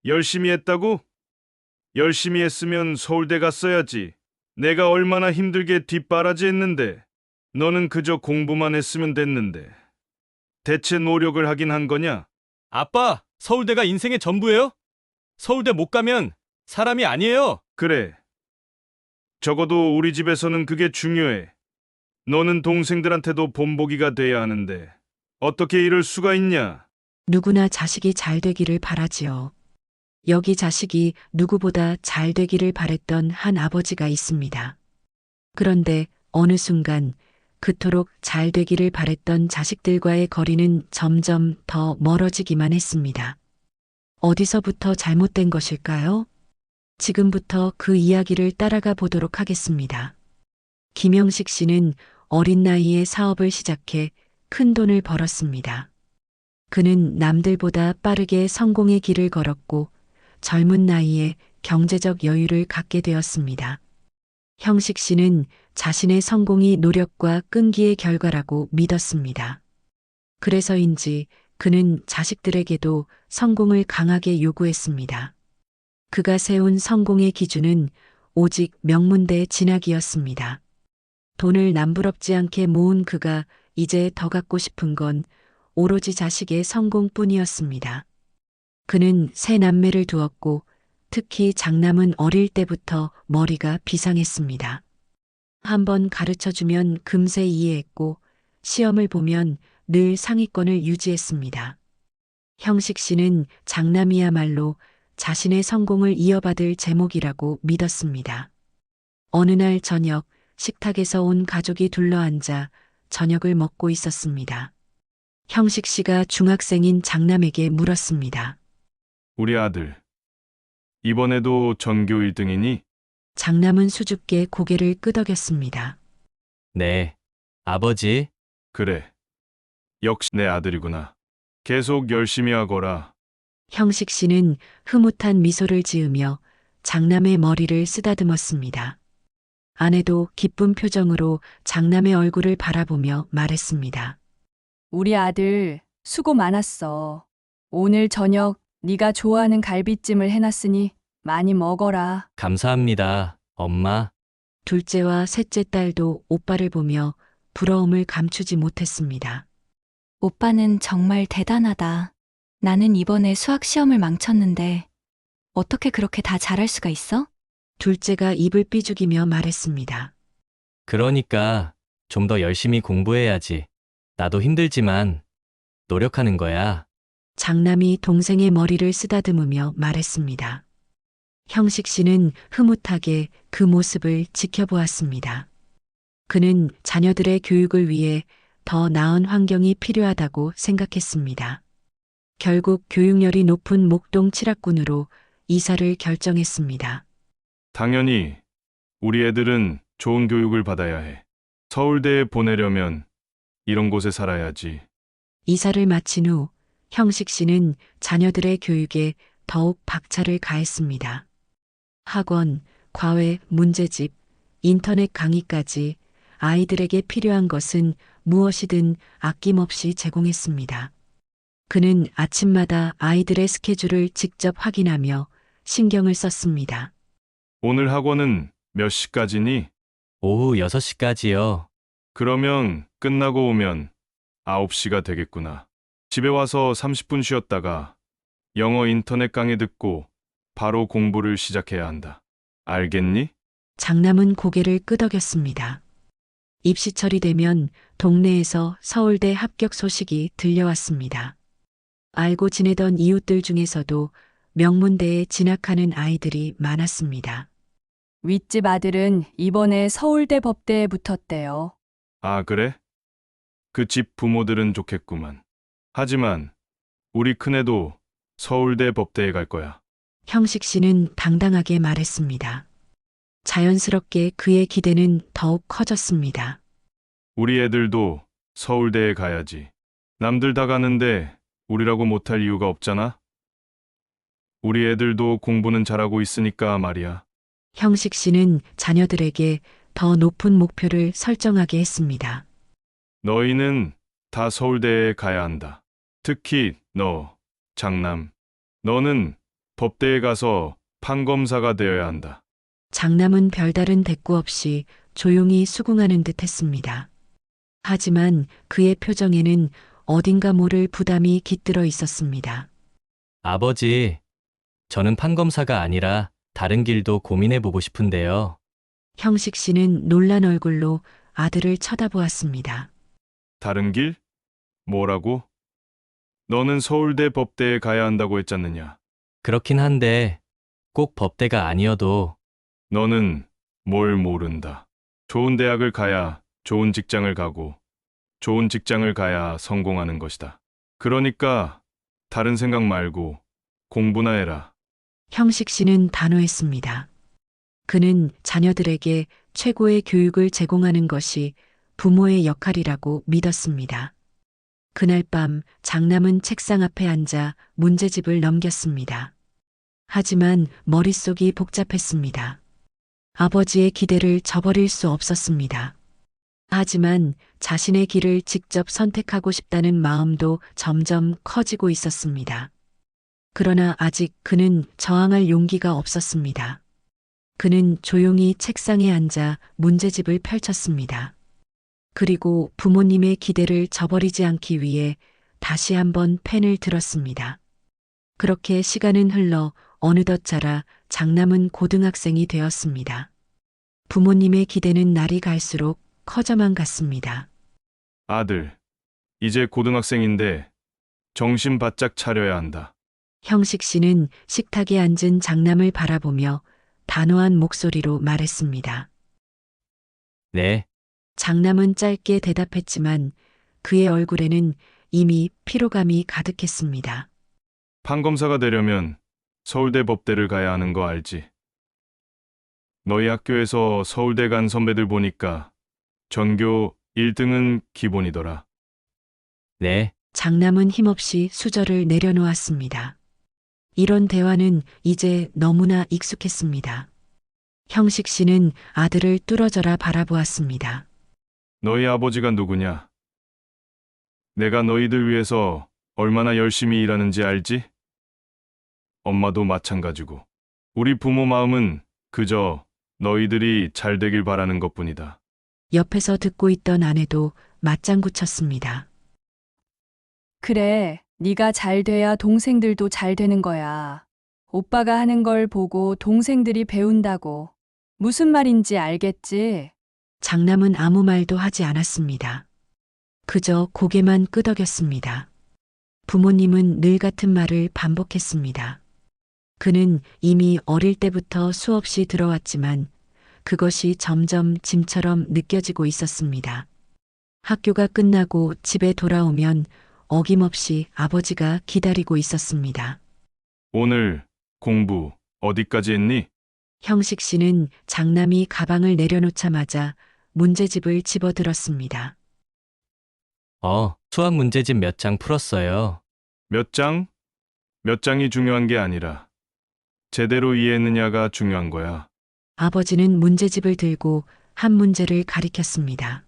열심히 했다고? 열심히 했으면 서울대 갔어야지. 내가 얼마나 힘들게 뒷바라지 했는데. 너는 그저 공부만 했으면 됐는데. 대체 노력을 하긴 한 거냐? 아빠, 서울대가 인생의 전부예요? 서울대 못 가면 사람이 아니에요. 그래. 적어도 우리 집에서는 그게 중요해. 너는 동생들한테도 본보기가 돼야 하는데. 어떻게 이럴 수가 있냐? 누구나 자식이 잘 되기를 바라지요. 여기 자식이 누구보다 잘 되기를 바랬던 한 아버지가 있습니다. 그런데 어느 순간 그토록 잘 되기를 바랬던 자식들과의 거리는 점점 더 멀어지기만 했습니다. 어디서부터 잘못된 것일까요? 지금부터 그 이야기를 따라가 보도록 하겠습니다. 김영식 씨는 어린 나이에 사업을 시작해 큰 돈을 벌었습니다. 그는 남들보다 빠르게 성공의 길을 걸었고 젊은 나이에 경제적 여유를 갖게 되었습니다. 형식 씨는 자신의 성공이 노력과 끈기의 결과라고 믿었습니다. 그래서인지 그는 자식들에게도 성공을 강하게 요구했습니다. 그가 세운 성공의 기준은 오직 명문대 진학이었습니다. 돈을 남부럽지 않게 모은 그가 이제 더 갖고 싶은 건 오로지 자식의 성공뿐이었습니다. 그는 세 남매를 두었고 특히 장남은 어릴 때부터 머리가 비상했습니다. 한번 가르쳐주면 금세 이해했고 시험을 보면 늘 상위권을 유지했습니다. 형식 씨는 장남이야말로 자신의 성공을 이어받을 제목이라고 믿었습니다. 어느 날 저녁 식탁에서 온 가족이 둘러앉아 저녁을 먹고 있었습니다. 형식 씨가 중학생인 장남에게 물었습니다. 우리 아들. 이번에도 전교 1등이니? 장남은 수줍게 고개를 끄덕였습니다. 네, 아버지. 그래. 역시 내 아들이구나. 계속 열심히 하거라. 형식 씨는 흐뭇한 미소를 지으며 장남의 머리를 쓰다듬었습니다. 아내도 기쁜 표정으로 장남의 얼굴을 바라보며 말했습니다. 우리 아들 수고 많았어. 오늘 저녁 네가 좋아하는 갈비찜을 해놨으니 많이 먹어라. 감사합니다, 엄마. 둘째와 셋째 딸도 오빠를 보며 부러움을 감추지 못했습니다. 오빠는 정말 대단하다. 나는 이번에 수학 시험을 망쳤는데 어떻게 그렇게 다 잘할 수가 있어? 둘째가 입을 삐죽이며 말했습니다. 그러니까 좀 더 열심히 공부해야지. 나도 힘들지만 노력하는 거야. 장남이 동생의 머리를 쓰다듬으며 말했습니다. 형식 씨는 흐뭇하게 그 모습을 지켜보았습니다. 그는 자녀들의 교육을 위해 더 나은 환경이 필요하다고 생각했습니다. 결국 교육열이 높은 목동 칠학군으로 이사를 결정했습니다. 당연히 우리 애들은 좋은 교육을 받아야 해. 서울대에 보내려면 이런 곳에 살아야지. 이사를 마친 후 형식 씨는 자녀들의 교육에 더욱 박차를 가했습니다. 학원, 과외, 문제집, 인터넷 강의까지 아이들에게 필요한 것은 무엇이든 아낌없이 제공했습니다. 그는 아침마다 아이들의 스케줄을 직접 확인하며 신경을 썼습니다. 오늘 학원은 몇 시까지니? 오후 6시까지요. 그러면 끝나고 오면 9시가 되겠구나. 집에 와서 30분 쉬었다가 영어 인터넷 강의 듣고 바로 공부를 시작해야 한다. 알겠니? 장남은 고개를 끄덕였습니다. 입시철이 되면 동네에서 서울대 합격 소식이 들려왔습니다. 알고 지내던 이웃들 중에서도 명문대에 진학하는 아이들이 많았습니다. 윗집 아들은 이번에 서울대 법대에 붙었대요. 아, 그래? 그 집 부모들은 좋겠구만. 하지만 우리 큰애도 서울대 법대에 갈 거야. 형식 씨는 당당하게 말했습니다. 자연스럽게 그의 기대는 더욱 커졌습니다. 우리 애들도 서울대에 가야지. 남들 다 가는데 우리라고 못할 이유가 없잖아? 우리 애들도 공부는 잘하고 있으니까 말이야. 형식 씨는 자녀들에게 더 높은 목표를 설정하게 했습니다. 너희는 다 서울대에 가야 한다. 특히 너, 장남. 너는 법대에 가서 판검사가 되어야 한다. 장남은 별다른 대꾸 없이 조용히 수긍하는 듯 했습니다. 하지만 그의 표정에는 어딘가 모를 부담이 깃들어 있었습니다. 아버지, 저는 판검사가 아니라 다른 길도 고민해 보고 싶은데요. 형식 씨는 놀란 얼굴로 아들을 쳐다보았습니다. 다른 길? 뭐라고? 너는 서울대 법대에 가야 한다고 했잖느냐. 그렇긴 한데 꼭 법대가 아니어도 너는 뭘 모른다. 좋은 대학을 가야 좋은 직장을 가고 좋은 직장을 가야 성공하는 것이다. 그러니까 다른 생각 말고 공부나 해라. 형식 씨는 단호했습니다. 그는 자녀들에게 최고의 교육을 제공하는 것이 부모의 역할이라고 믿었습니다. 그날 밤 장남은 책상 앞에 앉아 문제집을 넘겼습니다. 하지만 머릿속이 복잡했습니다. 아버지의 기대를 저버릴 수 없었습니다. 하지만 자신의 길을 직접 선택하고 싶다는 마음도 점점 커지고 있었습니다. 그러나 아직 그는 저항할 용기가 없었습니다. 그는 조용히 책상에 앉아 문제집을 펼쳤습니다. 그리고 부모님의 기대를 저버리지 않기 위해 다시 한번 펜을 들었습니다. 그렇게 시간은 흘러 어느덧 자라 장남은 고등학생이 되었습니다. 부모님의 기대는 날이 갈수록 커져만 갔습니다. 아들, 이제 고등학생인데 정신 바짝 차려야 한다. 형식 씨는 식탁에 앉은 장남을 바라보며 단호한 목소리로 말했습니다. 네, 장남은 짧게 대답했지만 그의 얼굴에는 이미 피로감이 가득했습니다. 판검사가 되려면 서울대 법대를 가야 하는 거 알지? 너희 학교에서 서울대 간 선배들 보니까 전교 1등은 기본이더라. 네, 장남은 힘없이 수저를 내려놓았습니다. 이런 대화는 이제 너무나 익숙했습니다. 형식 씨는 아들을 뚫어져라 바라보았습니다. 너희 아버지가 누구냐? 내가 너희들 위해서 얼마나 열심히 일하는지 알지? 엄마도 마찬가지고. 우리 부모 마음은 그저 너희들이 잘 되길 바라는 것뿐이다. 옆에서 듣고 있던 아내도 맞장구 쳤습니다. 그래, 네가 잘 돼야 동생들도 잘 되는 거야. 오빠가 하는 걸 보고 동생들이 배운다고. 무슨 말인지 알겠지? 장남은 아무 말도 하지 않았습니다. 그저 고개만 끄덕였습니다. 부모님은 늘 같은 말을 반복했습니다. 그는 이미 어릴 때부터 수없이 들어왔지만 그것이 점점 짐처럼 느껴지고 있었습니다. 학교가 끝나고 집에 돌아오면 어김없이 아버지가 기다리고 있었습니다. 오늘 공부 어디까지 했니? 형식 씨는 장남이 가방을 내려놓자마자 문제집을 집어들었습니다. 수학 문제집 몇 장 풀었어요. 몇 장? 몇 장이 중요한 게 아니라 제대로 이해했느냐가 중요한 거야. 아버지는 문제집을 들고 한 문제를 가리켰습니다.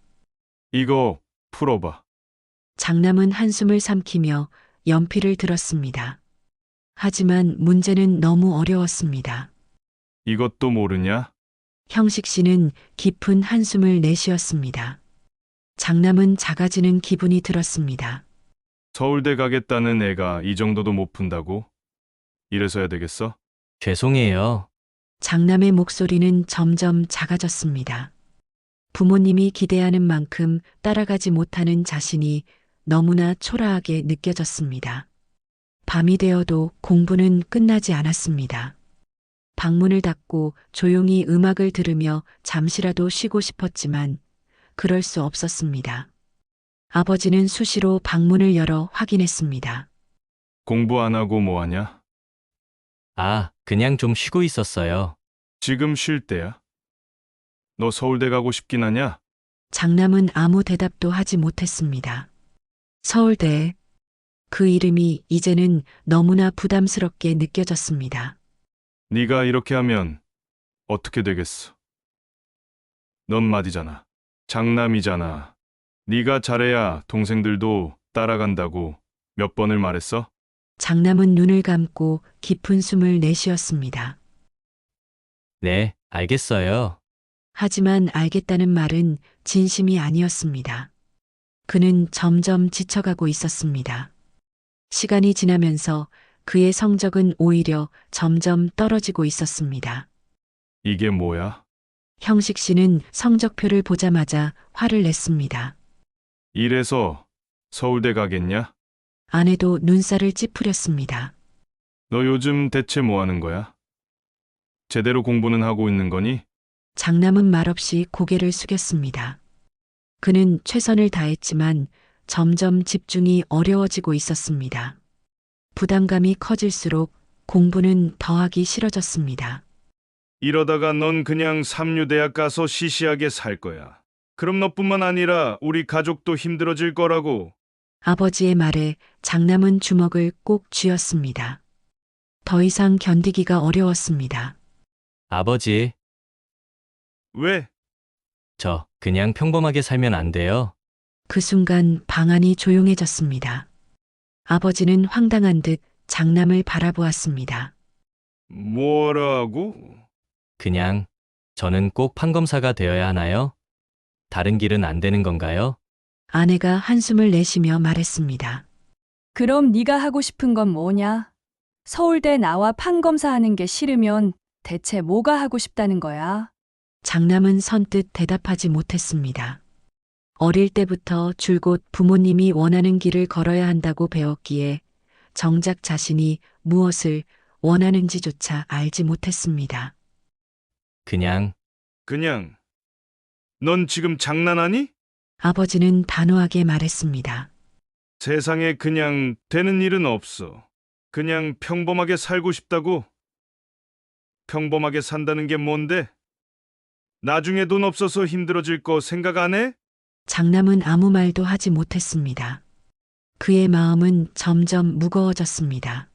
이거 풀어봐. 장남은 한숨을 삼키며 연필을 들었습니다. 하지만 문제는 너무 어려웠습니다. 이것도 모르냐? 형식 씨는 깊은 한숨을 내쉬었습니다. 장남은 작아지는 기분이 들었습니다. 서울대 가겠다는 애가 이 정도도 못 푼다고? 이래서야 되겠어? 죄송해요. 장남의 목소리는 점점 작아졌습니다. 부모님이 기대하는 만큼 따라가지 못하는 자신이 너무나 초라하게 느껴졌습니다. 밤이 되어도 공부는 끝나지 않았습니다. 방문을 닫고 조용히 음악을 들으며 잠시라도 쉬고 싶었지만 그럴 수 없었습니다. 아버지는 수시로 방문을 열어 확인했습니다. 공부 안 하고 뭐 하냐? 그냥 좀 쉬고 있었어요. 지금 쉴 때야? 너 서울대 가고 싶긴 하냐? 장남은 아무 대답도 하지 못했습니다. 서울대. 그 이름이 이제는 너무나 부담스럽게 느껴졌습니다. 네가 이렇게 하면 어떻게 되겠어? 넌 맏이잖아. 장남이잖아. 네가 잘해야 동생들도 따라간다고 몇 번을 말했어? 장남은 눈을 감고 깊은 숨을 내쉬었습니다. 네, 알겠어요. 하지만 알겠다는 말은 진심이 아니었습니다. 그는 점점 지쳐가고 있었습니다. 시간이 지나면서 그의 성적은 오히려 점점 떨어지고 있었습니다. 이게 뭐야? 형식 씨는 성적표를 보자마자 화를 냈습니다. 이래서 서울대 가겠냐? 아내도 눈살을 찌푸렸습니다. 너 요즘 대체 뭐 하는 거야? 제대로 공부는 하고 있는 거니? 장남은 말없이 고개를 숙였습니다. 그는 최선을 다했지만 점점 집중이 어려워지고 있었습니다. 부담감이 커질수록 공부는 더하기 싫어졌습니다. 이러다가 넌 그냥 삼류대학 가서 시시하게 살 거야. 그럼 너뿐만 아니라 우리 가족도 힘들어질 거라고. 아버지의 말에 장남은 주먹을 꼭 쥐었습니다. 더 이상 견디기가 어려웠습니다. 아버지, 왜? 저 그냥 평범하게 살면 안 돼요? 그 순간 방 안이 조용해졌습니다. 아버지는 황당한 듯 장남을 바라보았습니다. 뭐라고? 그냥 저는 꼭 판검사가 되어야 하나요? 다른 길은 안 되는 건가요? 아내가 한숨을 내쉬며 말했습니다. 그럼 네가 하고 싶은 건 뭐냐? 서울대 나와 판검사하는 게 싫으면 대체 뭐가 하고 싶다는 거야? 장남은 선뜻 대답하지 못했습니다. 어릴 때부터 줄곧 부모님이 원하는 길을 걸어야 한다고 배웠기에 정작 자신이 무엇을 원하는지조차 알지 못했습니다. 그냥 넌 지금 장난하니? 아버지는 단호하게 말했습니다. 세상에 그냥 되는 일은 없어. 그냥 평범하게 살고 싶다고. 평범하게 산다는 게 뭔데? 나중에 돈 없어서 힘들어질 거 생각 안 해? 장남은 아무 말도 하지 못했습니다. 그의 마음은 점점 무거워졌습니다.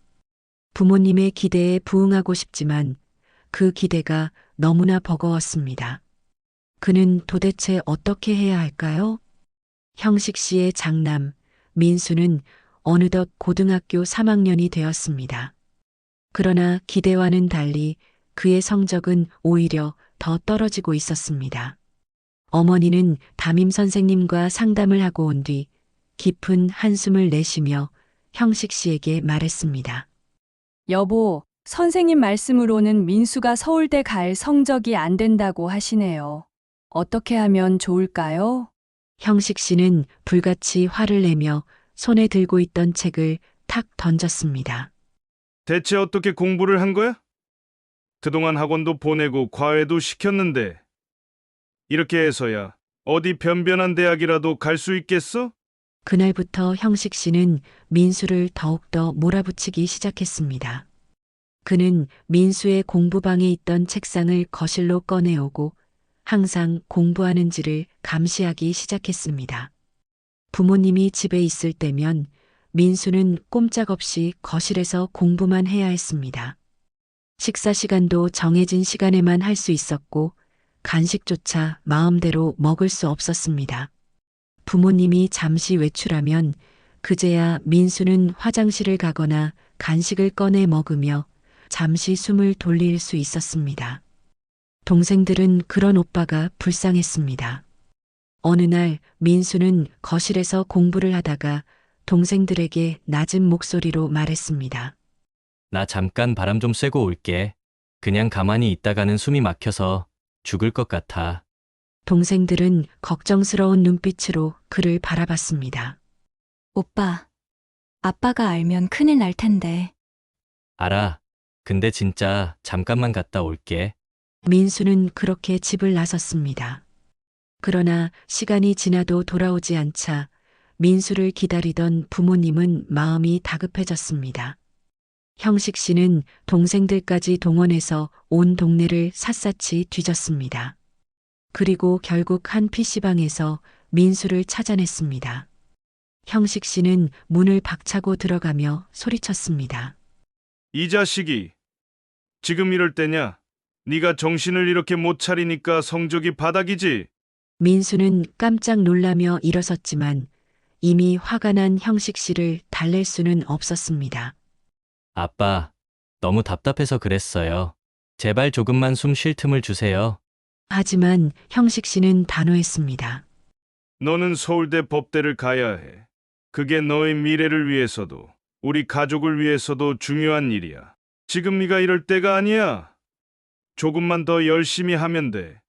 부모님의 기대에 부응하고 싶지만 그 기대가 너무나 버거웠습니다. 그는 도대체 어떻게 해야 할까요? 형식 씨의 장남, 민수는 어느덧 고등학교 3학년이 되었습니다. 그러나 기대와는 달리 그의 성적은 오히려 더 떨어지고 있었습니다. 어머니는 담임 선생님과 상담을 하고 온 뒤 깊은 한숨을 내쉬며 형식 씨에게 말했습니다. 여보, 선생님 말씀으로는 민수가 서울대 갈 성적이 안 된다고 하시네요. 어떻게 하면 좋을까요? 형식 씨는 불같이 화를 내며 손에 들고 있던 책을 탁 던졌습니다. 대체 어떻게 공부를 한 거야? 그동안 학원도 보내고 과외도 시켰는데 이렇게 해서야 어디 변변한 대학이라도 갈 수 있겠어? 그날부터 형식 씨는 민수를 더욱더 몰아붙이기 시작했습니다. 그는 민수의 공부방에 있던 책상을 거실로 꺼내오고 항상 공부하는지를 감시하기 시작했습니다. 부모님이 집에 있을 때면 민수는 꼼짝없이 거실에서 공부만 해야 했습니다. 식사 시간도 정해진 시간에만 할 수 있었고 간식조차 마음대로 먹을 수 없었습니다. 부모님이 잠시 외출하면 그제야 민수는 화장실을 가거나 간식을 꺼내 먹으며 잠시 숨을 돌릴 수 있었습니다. 동생들은 그런 오빠가 불쌍했습니다. 어느 날 민수는 거실에서 공부를 하다가 동생들에게 낮은 목소리로 말했습니다. 나 잠깐 바람 좀 쐬고 올게. 그냥 가만히 있다가는 숨이 막혀서 죽을 것 같아. 동생들은 걱정스러운 눈빛으로 그를 바라봤습니다. 오빠, 아빠가 알면 큰일 날 텐데. 알아. 근데 진짜 잠깐만 갔다 올게. 민수는 그렇게 집을 나섰습니다. 그러나 시간이 지나도 돌아오지 않자 민수를 기다리던 부모님은 마음이 다급해졌습니다. 형식 씨는 동생들까지 동원해서 온 동네를 샅샅이 뒤졌습니다. 그리고 결국 한 PC방에서 민수를 찾아냈습니다. 형식 씨는 문을 박차고 들어가며 소리쳤습니다. 이 자식이 지금 이럴 때냐? 네가 정신을 이렇게 못 차리니까 성적이 바닥이지. 민수는 깜짝 놀라며 일어섰지만 이미 화가 난 형식 씨를 달랠 수는 없었습니다. 아빠, 너무 답답해서 그랬어요. 제발 조금만 숨 쉴 틈을 주세요. 하지만 형식 씨는 단호했습니다. 너는 서울대 법대를 가야 해. 그게 너의 미래를 위해서도 우리 가족을 위해서도 중요한 일이야. 지금 네가 이럴 때가 아니야. 조금만 더 열심히 하면 돼.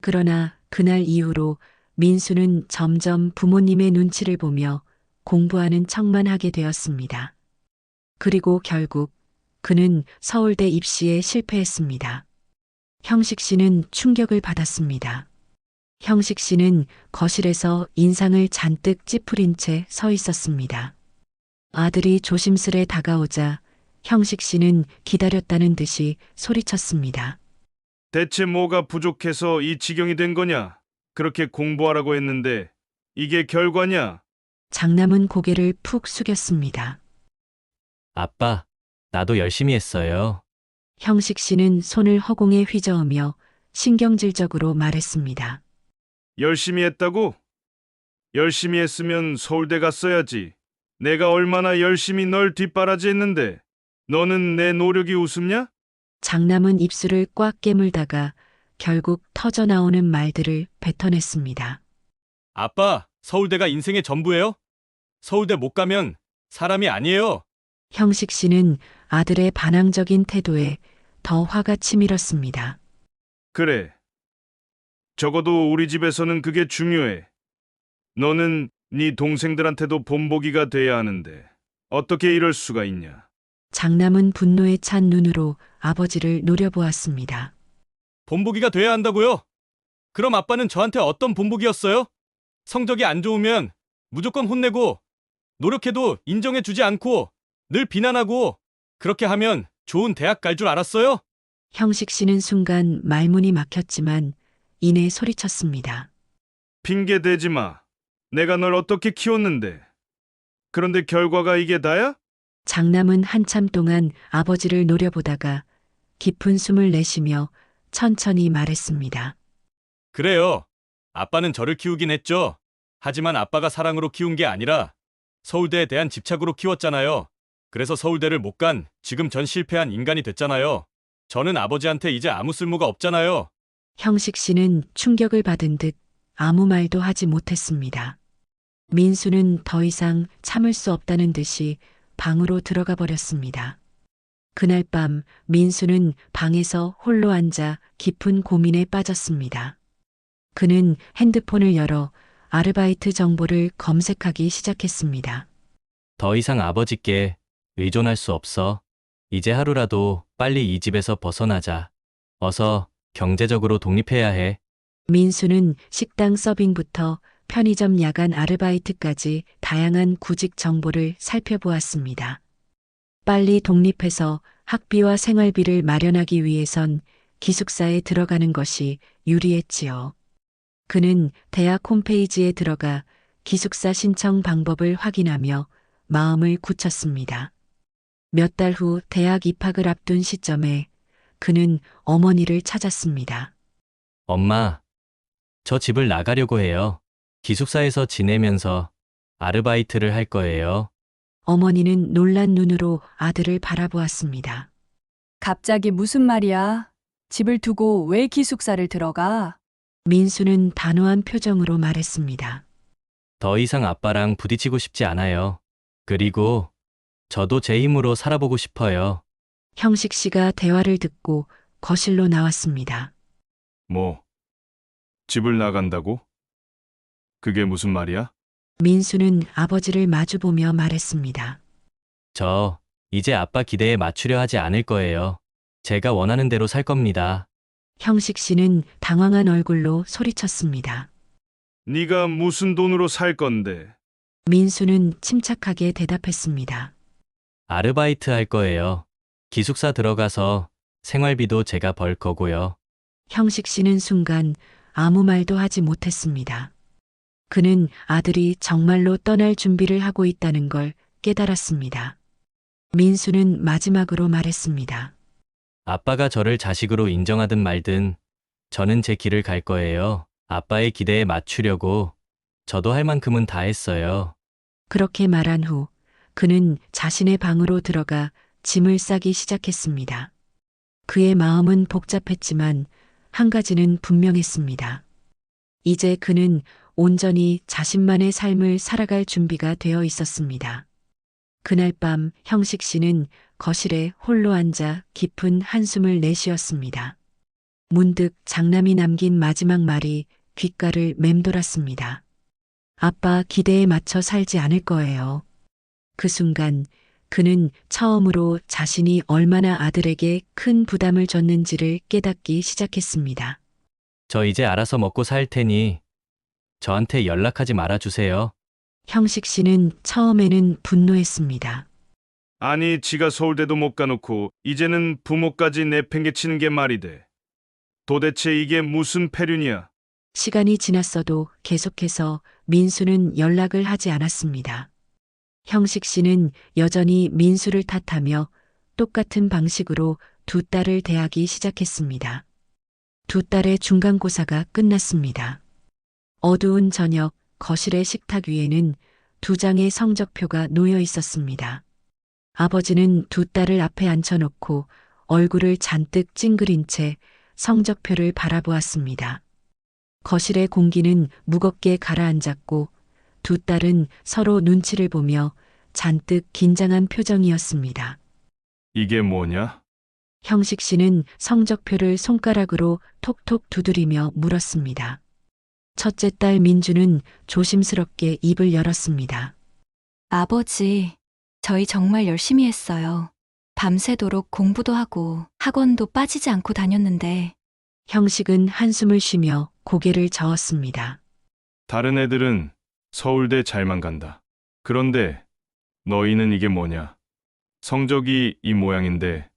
그러나 그날 이후로 민수는 점점 부모님의 눈치를 보며 공부하는 척만 하게 되었습니다. 그리고 결국 그는 서울대 입시에 실패했습니다. 형식 씨는 충격을 받았습니다. 형식 씨는 거실에서 인상을 잔뜩 찌푸린 채 서 있었습니다. 아들이 조심스레 다가오자 형식 씨는 기다렸다는 듯이 소리쳤습니다. 대체 뭐가 부족해서 이 지경이 된 거냐? 그렇게 공부하라고 했는데 이게 결과냐? 장남은 고개를 푹 숙였습니다. 아빠, 나도 열심히 했어요. 형식 씨는 손을 허공에 휘저으며 신경질적으로 말했습니다. 열심히 했다고? 열심히 했으면 서울대 갔어야지. 내가 얼마나 열심히 널 뒷바라지했는데 너는 내 노력이 우습냐? 장남은 입술을 꽉 깨물다가 결국 터져나오는 말들을 뱉어냈습니다. 아빠, 서울대가 인생의 전부예요? 서울대 못 가면 사람이 아니에요. 형식 씨는 아들의 반항적인 태도에 더 화가 치밀었습니다. 그래. 적어도 우리 집에서는 그게 중요해. 너는 네 동생들한테도 본보기가 돼야 하는데 어떻게 이럴 수가 있냐? 장남은 분노에 찬 눈으로 아버지를 노려보았습니다. 본보기가 돼야 한다고요? 그럼 아빠는 저한테 어떤 본보기였어요? 성적이 안 좋으면 무조건 혼내고 노력해도 인정해주지 않고 늘 비난하고 그렇게 하면 좋은 대학 갈 줄 알았어요? 형식 씨는 순간 말문이 막혔지만 이내 소리쳤습니다. 핑계 대지 마. 내가 널 어떻게 키웠는데. 그런데 결과가 이게 다야? 장남은 한참 동안 아버지를 노려보다가 깊은 숨을 내쉬며 천천히 말했습니다. 그래요. 아빠는 저를 키우긴 했죠. 하지만 아빠가 사랑으로 키운 게 아니라 서울대에 대한 집착으로 키웠잖아요. 그래서 서울대를 못 간 지금 전 실패한 인간이 됐잖아요. 저는 아버지한테 이제 아무 쓸모가 없잖아요. 형식 씨는 충격을 받은 듯 아무 말도 하지 못했습니다. 민수는 더 이상 참을 수 없다는 듯이 방으로 들어가 버렸습니다. 그날 밤 민수는 방에서 홀로 앉아 깊은 고민에 빠졌습니다. 그는 핸드폰을 열어 아르바이트 정보를 검색하기 시작했습니다. 더 이상 아버지께 의존할 수 없어. 이제 하루라도 빨리 이 집에서 벗어나자. 어서 경제적으로 독립해야 해. 민수는 식당 서빙부터 편의점 야간 아르바이트까지 다양한 구직 정보를 살펴보았습니다. 빨리 독립해서 학비와 생활비를 마련하기 위해선 기숙사에 들어가는 것이 유리했지요. 그는 대학 홈페이지에 들어가 기숙사 신청 방법을 확인하며 마음을 굳혔습니다. 몇 달 후 대학 입학을 앞둔 시점에 그는 어머니를 찾았습니다. 엄마, 저 집을 나가려고 해요. 기숙사에서 지내면서 아르바이트를 할 거예요. 어머니는 놀란 눈으로 아들을 바라보았습니다. 갑자기 무슨 말이야? 집을 두고 왜 기숙사를 들어가? 민수는 단호한 표정으로 말했습니다. 더 이상 아빠랑 부딪히고 싶지 않아요. 그리고 저도 제 힘으로 살아보고 싶어요. 형식 씨가 대화를 듣고 거실로 나왔습니다. 뭐? 집을 나간다고? 그게 무슨 말이야? 민수는 아버지를 마주보며 말했습니다. 저 이제 아빠 기대에 맞추려 하지 않을 거예요. 제가 원하는 대로 살 겁니다. 형식 씨는 당황한 얼굴로 소리쳤습니다. 네가 무슨 돈으로 살 건데? 민수는 침착하게 대답했습니다. 아르바이트 할 거예요. 기숙사 들어가서 생활비도 제가 벌 거고요. 형식 씨는 순간 아무 말도 하지 못했습니다. 그는 아들이 정말로 떠날 준비를 하고 있다는 걸 깨달았습니다. 민수는 마지막으로 말했습니다. 아빠가 저를 자식으로 인정하든 말든 저는 제 길을 갈 거예요. 아빠의 기대에 맞추려고 저도 할 만큼은 다 했어요. 그렇게 말한 후 그는 자신의 방으로 들어가 짐을 싸기 시작했습니다. 그의 마음은 복잡했지만 한 가지는 분명했습니다. 이제 그는 온전히 자신만의 삶을 살아갈 준비가 되어 있었습니다. 그날 밤 형식 씨는 거실에 홀로 앉아 깊은 한숨을 내쉬었습니다. 문득 장남이 남긴 마지막 말이 귓가를 맴돌았습니다. 아빠 기대에 맞춰 살지 않을 거예요. 그 순간 그는 처음으로 자신이 얼마나 아들에게 큰 부담을 줬는지를 깨닫기 시작했습니다. 저 이제 알아서 먹고 살 테니 저한테 연락하지 말아주세요. 형식 씨는 처음에는 분노했습니다. 아니, 지가 서울대도 못 가놓고 이제는 부모까지 내팽개치는 게 말이 돼. 도대체 이게 무슨 패륜이야? 시간이 지났어도 계속해서 민수는 연락을 하지 않았습니다. 형식 씨는 여전히 민수를 탓하며 똑같은 방식으로 두 딸을 대하기 시작했습니다. 두 딸의 중간고사가 끝났습니다. 어두운 저녁 거실의 식탁 위에는 두 장의 성적표가 놓여 있었습니다. 아버지는 두 딸을 앞에 앉혀놓고 얼굴을 잔뜩 찡그린 채 성적표를 바라보았습니다. 거실의 공기는 무겁게 가라앉았고 두 딸은 서로 눈치를 보며 잔뜩 긴장한 표정이었습니다. 이게 뭐냐? 형식 씨는 성적표를 손가락으로 톡톡 두드리며 물었습니다. 첫째 딸 민주는 조심스럽게 입을 열었습니다. 아버지, 저희 정말 열심히 했어요. 밤새도록 공부도 하고 학원도 빠지지 않고 다녔는데 형식은 한숨을 쉬며 고개를 저었습니다. 다른 애들은 서울대 잘만 간다. 그런데 너희는 이게 뭐냐? 성적이 이 모양인데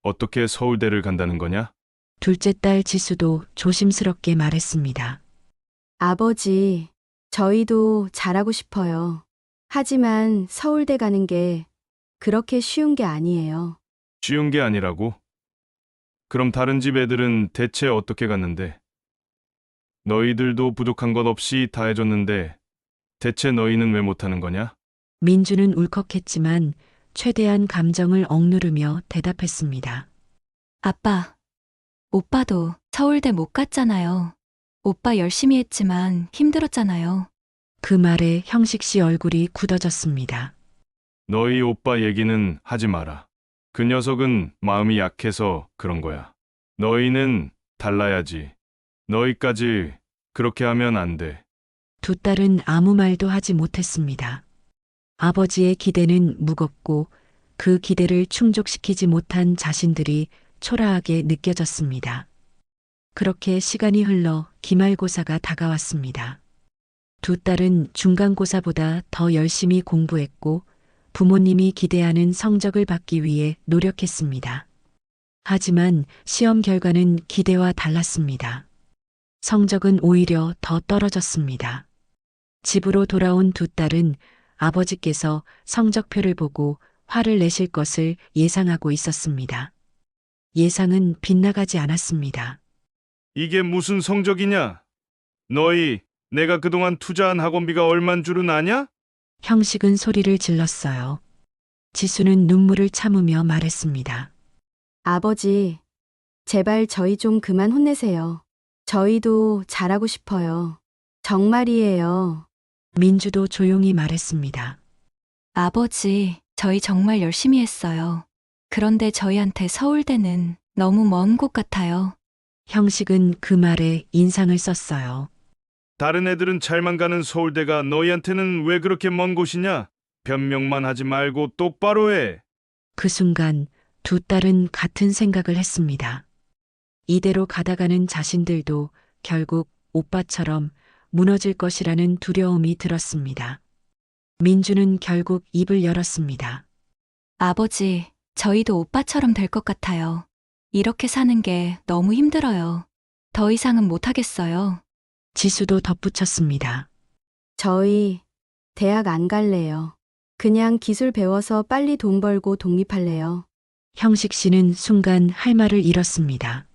어떻게 서울대를 간다는 거냐? 둘째 딸 지수도 조심스럽게 말했습니다. 아버지, 저희도 잘하고 싶어요. 하지만 서울대 가는 게 그렇게 쉬운 게 아니에요. 쉬운 게 아니라고? 그럼 다른 집 애들은 대체 어떻게 갔는데? 너희들도 부족한 것 없이 다 해줬는데 대체 너희는 왜 못하는 거냐? 민주는 울컥했지만 최대한 감정을 억누르며 대답했습니다. 아빠, 오빠도 서울대 못 갔잖아요. 오빠 열심히 했지만 힘들었잖아요. 그 말에 형식 씨 얼굴이 굳어졌습니다. 너희 오빠 얘기는 하지 마라. 그 녀석은 마음이 약해서 그런 거야. 너희는 달라야지. 너희까지 그렇게 하면 안 돼. 두 딸은 아무 말도 하지 못했습니다. 아버지의 기대는 무겁고 그 기대를 충족시키지 못한 자신들이 초라하게 느껴졌습니다. 그렇게 시간이 흘러 기말고사가 다가왔습니다. 두 딸은 중간고사보다 더 열심히 공부했고 부모님이 기대하는 성적을 받기 위해 노력했습니다. 하지만 시험 결과는 기대와 달랐습니다. 성적은 오히려 더 떨어졌습니다. 집으로 돌아온 두 딸은 아버지께서 성적표를 보고 화를 내실 것을 예상하고 있었습니다. 예상은 빗나가지 않았습니다. 이게 무슨 성적이냐? 너희 내가 그동안 투자한 학원비가 얼만 줄은 아냐? 형식은 소리를 질렀어요. 지수는 눈물을 참으며 말했습니다. 아버지, 제발 저희 좀 그만 혼내세요. 저희도 잘하고 싶어요. 정말이에요. 민주도 조용히 말했습니다. 아버지, 저희 정말 열심히 했어요. 그런데 저희한테 서울대는 너무 먼 곳 같아요. 형식은 그 말에 인상을 썼어요. 다른 애들은 잘만 가는 서울대가 너희한테는 왜 그렇게 먼 곳이냐? 변명만 하지 말고 똑바로 해. 그 순간 두 딸은 같은 생각을 했습니다. 이대로 가다가는 자신들도 결국 오빠처럼 무너질 것이라는 두려움이 들었습니다. 민주는 결국 입을 열었습니다. 아버지, 저희도 오빠처럼 될 것 같아요. 이렇게 사는 게 너무 힘들어요. 더 이상은 못하겠어요. 지수도 덧붙였습니다. 저희 대학 안 갈래요. 그냥 기술 배워서 빨리 돈 벌고 독립할래요. 형식 씨는 순간 할 말을 잃었습니다.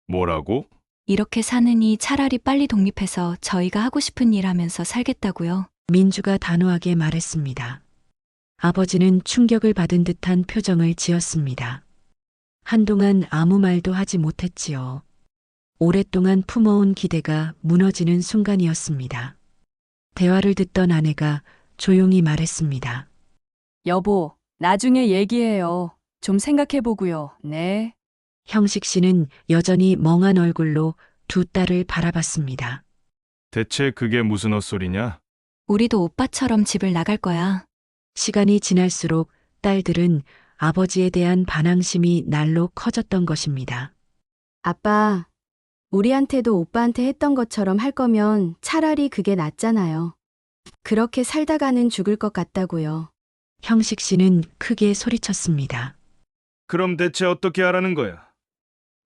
뭐라고? 이렇게 사느니 차라리 빨리 독립해서 저희가 하고 싶은 일 하면서 살겠다고요. 민주가 단호하게 말했습니다. 아버지는 충격을 받은 듯한 표정을 지었습니다. 한동안 아무 말도 하지 못했지요. 오랫동안 품어온 기대가 무너지는 순간이었습니다. 대화를 듣던 아내가 조용히 말했습니다. 여보, 나중에 얘기해요. 좀 생각해보고요. 네. 형식 씨는 여전히 멍한 얼굴로 두 딸을 바라봤습니다. 대체 그게 무슨 헛소리냐? 우리도 오빠처럼 집을 나갈 거야. 시간이 지날수록 딸들은 아버지에 대한 반항심이 날로 커졌던 것입니다. 아빠, 우리한테도 오빠한테 했던 것처럼 할 거면 차라리 그게 낫잖아요. 그렇게 살다가는 죽을 것 같다고요. 형식 씨는 크게 소리쳤습니다. 그럼 대체 어떻게 하라는 거야?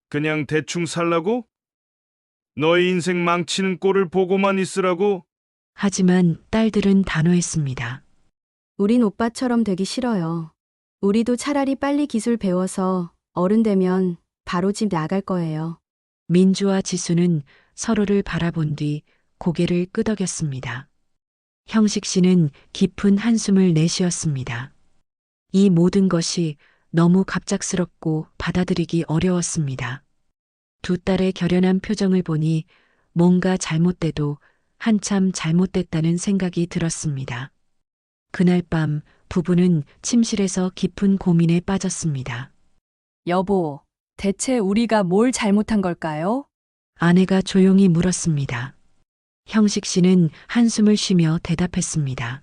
그냥 대충 살라고? 너의 인생 망치는 꼴을 보고만 있으라고? 하지만 딸들은 단호했습니다. 우린 오빠처럼 되기 싫어요. 우리도 차라리 빨리 기술 배워서 어른 되면 바로 집 나갈 거예요. 민주와 지수는 서로를 바라본 뒤 고개를 끄덕였습니다. 형식 씨는 깊은 한숨을 내쉬었습니다. 이 모든 것이 너무 갑작스럽고 받아들이기 어려웠습니다. 두 딸의 결연한 표정을 보니 뭔가 잘못돼도 한참 잘못됐다는 생각이 들었습니다. 그날 밤 부부는 침실에서 깊은 고민에 빠졌습니다. 여보, 대체 우리가 뭘 잘못한 걸까요? 아내가 조용히 물었습니다. 형식 씨는 한숨을 쉬며 대답했습니다.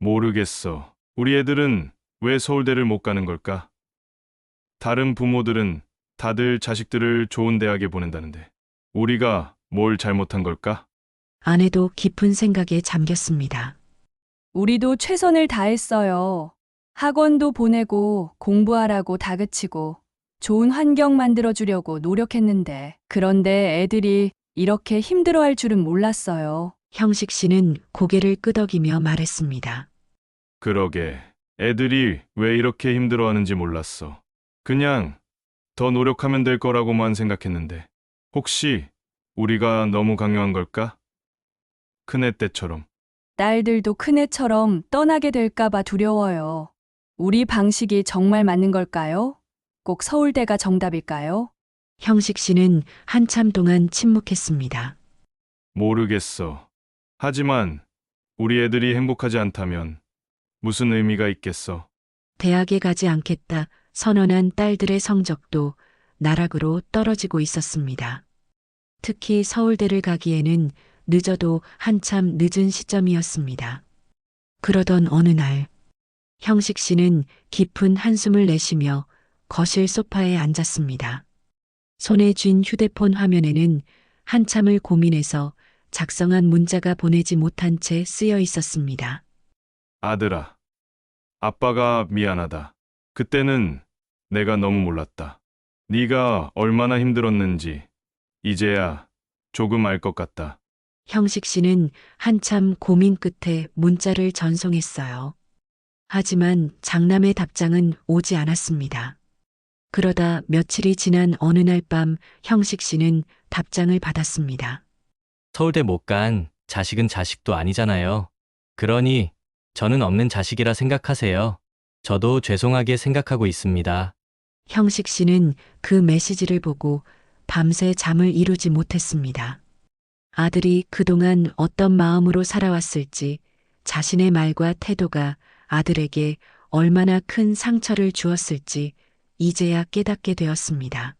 모르겠어. 우리 애들은 왜 서울대를 못 가는 걸까? 다른 부모들은 다들 자식들을 좋은 대학에 보낸다는데 우리가 뭘 잘못한 걸까? 아내도 깊은 생각에 잠겼습니다. 우리도 최선을 다했어요. 학원도 보내고 공부하라고 다그치고 좋은 환경 만들어주려고 노력했는데 그런데 애들이 이렇게 힘들어할 줄은 몰랐어요. 형식 씨는 고개를 끄덕이며 말했습니다. 그러게. 애들이 왜 이렇게 힘들어하는지 몰랐어. 그냥 더 노력하면 될 거라고만 생각했는데 혹시 우리가 너무 강요한 걸까? 큰애 때처럼. 딸들도 큰애처럼 떠나게 될까봐 두려워요. 우리 방식이 정말 맞는 걸까요? 꼭 서울대가 정답일까요? 형식 씨는 한참 동안 침묵했습니다. 모르겠어. 하지만 우리 애들이 행복하지 않다면 무슨 의미가 있겠어? 대학에 가지 않겠다 선언한 딸들의 성적도 나락으로 떨어지고 있었습니다. 특히 서울대를 가기에는 늦어도 한참 늦은 시점이었습니다. 그러던 어느 날, 형식 씨는 깊은 한숨을 내쉬며 거실 소파에 앉았습니다. 손에 쥔 휴대폰 화면에는 한참을 고민해서 작성한 문자가 보내지 못한 채 쓰여 있었습니다. 아들아, 아빠가 미안하다. 그때는 내가 너무 몰랐다. 네가 얼마나 힘들었는지 이제야 조금 알 것 같다. 형식 씨는 한참 고민 끝에 문자를 전송했어요. 하지만 장남의 답장은 오지 않았습니다. 그러다 며칠이 지난 어느 날 밤 형식 씨는 답장을 받았습니다. 서울대 못 간 자식은 자식도 아니잖아요. 그러니 저는 없는 자식이라 생각하세요. 저도 죄송하게 생각하고 있습니다. 형식 씨는 그 메시지를 보고 밤새 잠을 이루지 못했습니다. 아들이 그동안 어떤 마음으로 살아왔을지 자신의 말과 태도가 아들에게 얼마나 큰 상처를 주었을지 이제야 깨닫게 되었습니다.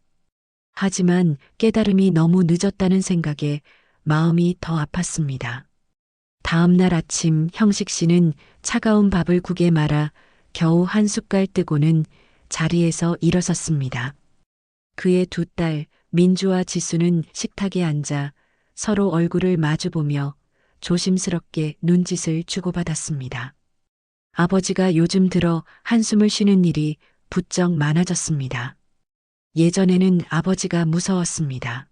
하지만 깨달음이 너무 늦었다는 생각에 마음이 더 아팠습니다. 다음 날 아침 형식 씨는 차가운 밥을 국에 말아 겨우 한 숟갈 뜨고는 자리에서 일어섰습니다. 그의 두 딸 민주와 지수는 식탁에 앉아 서로 얼굴을 마주보며 조심스럽게 눈짓을 주고받았습니다. 아버지가 요즘 들어 한숨을 쉬는 일이 부쩍 많아졌습니다. 예전에는 아버지가 무서웠습니다.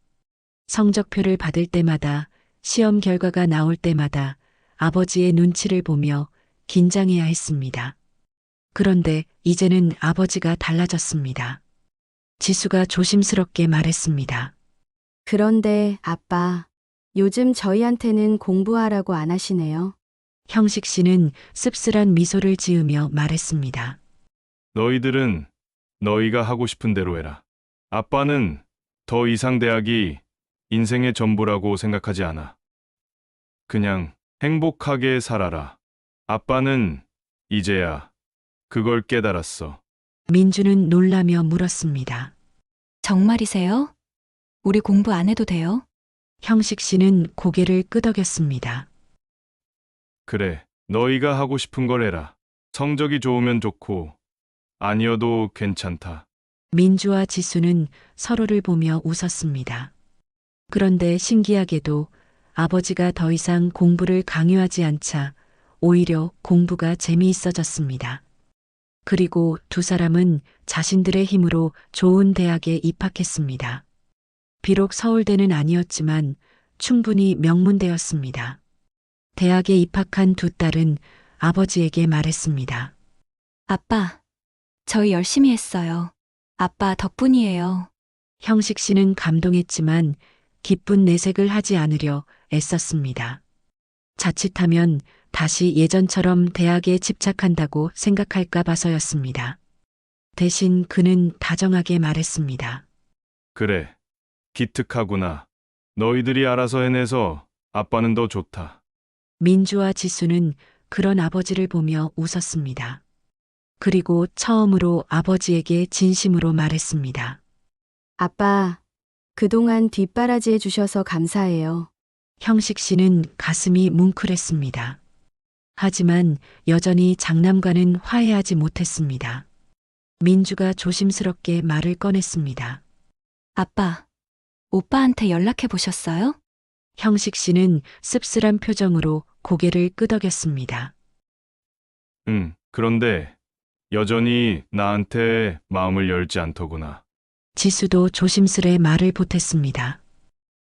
성적표를 받을 때마다 시험 결과가 나올 때마다 아버지의 눈치를 보며 긴장해야 했습니다. 그런데 이제는 아버지가 달라졌습니다. 지수가 조심스럽게 말했습니다. 그런데 아빠, 요즘 저희한테는 공부하라고 안 하시네요. 형식 씨는 씁쓸한 미소를 지으며 말했습니다. 너희들은 너희가 하고 싶은 대로 해라. 아빠는 더 이상 대학이 인생의 전부라고 생각하지 않아. 그냥 행복하게 살아라. 아빠는 이제야 그걸 깨달았어. 민주는 놀라며 물었습니다. 정말이세요? 우리 공부 안 해도 돼요? 형식 씨는 고개를 끄덕였습니다. 그래, 너희가 하고 싶은 걸 해라. 성적이 좋으면 좋고, 아니어도 괜찮다. 민주와 지수는 서로를 보며 웃었습니다. 그런데 신기하게도 아버지가 더 이상 공부를 강요하지 않자 오히려 공부가 재미있어졌습니다. 그리고 두 사람은 자신들의 힘으로 좋은 대학에 입학했습니다. 비록 서울대는 아니었지만 충분히 명문대였습니다. 대학에 입학한 두 딸은 아버지에게 말했습니다. 아빠, 저희 열심히 했어요. 아빠 덕분이에요. 형식 씨는 감동했지만 기쁜 내색을 하지 않으려 애썼습니다. 자칫하면 다시 예전처럼 대학에 집착한다고 생각할까 봐서였습니다. 대신 그는 다정하게 말했습니다. 그래, 기특하구나. 너희들이 알아서 해내서 아빠는 더 좋다. 민주와 지수는 그런 아버지를 보며 웃었습니다. 그리고 처음으로 아버지에게 진심으로 말했습니다. 아빠, 그동안 뒷바라지 해주셔서 감사해요. 형식 씨는 가슴이 뭉클했습니다. 하지만 여전히 장남과는 화해하지 못했습니다. 민주가 조심스럽게 말을 꺼냈습니다. 아빠, 오빠한테 연락해 보셨어요? 형식 씨는 씁쓸한 표정으로 고개를 끄덕였습니다. 그런데 여전히 나한테 마음을 열지 않더구나. 지수도 조심스레 말을 보탰습니다.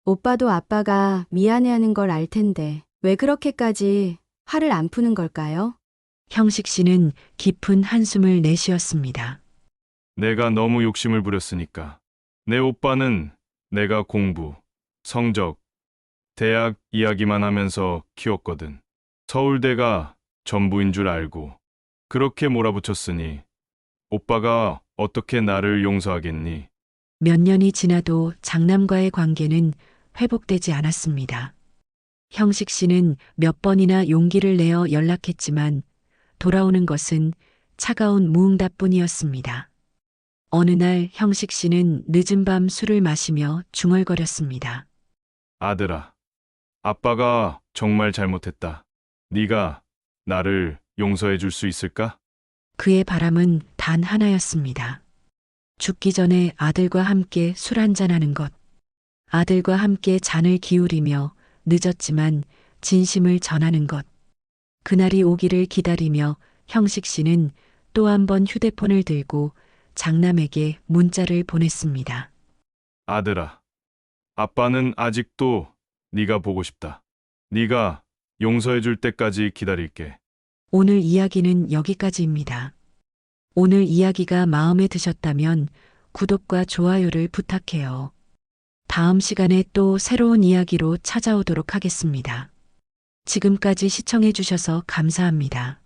오빠도 아빠가 미안해하는 걸 알 텐데 왜 그렇게까지 화를 안 푸는 걸까요? 형식 씨는 깊은 한숨을 내쉬었습니다. 내가 너무 욕심을 부렸으니까. 내 오빠는 내가 공부, 성적, 대학 이야기만 하면서 키웠거든. 서울대가 전부인 줄 알고 그렇게 몰아붙였으니 오빠가 어떻게 나를 용서하겠니? 몇 년이 지나도 장남과의 관계는 회복되지 않았습니다. 형식 씨는 몇 번이나 용기를 내어 연락했지만 돌아오는 것은 차가운 무응답뿐이었습니다. 어느 날 형식 씨는 늦은 밤 술을 마시며 중얼거렸습니다. 아들아, 아빠가 정말 잘못했다. 네가 나를 용서해 줄 수 있을까? 그의 바람은 단 하나였습니다. 죽기 전에 아들과 함께 술 한잔하는 것. 아들과 함께 잔을 기울이며 늦었지만 진심을 전하는 것. 그날이 오기를 기다리며 형식 씨는 또 한 번 휴대폰을 들고 장남에게 문자를 보냈습니다. 아들아, 아빠는 아직도 네가 보고 싶다. 네가 용서해 줄 때까지 기다릴게. 오늘 이야기는 여기까지입니다. 오늘 이야기가 마음에 드셨다면 구독과 좋아요를 부탁해요. 다음 시간에 또 새로운 이야기로 찾아오도록 하겠습니다. 지금까지 시청해 주셔서 감사합니다.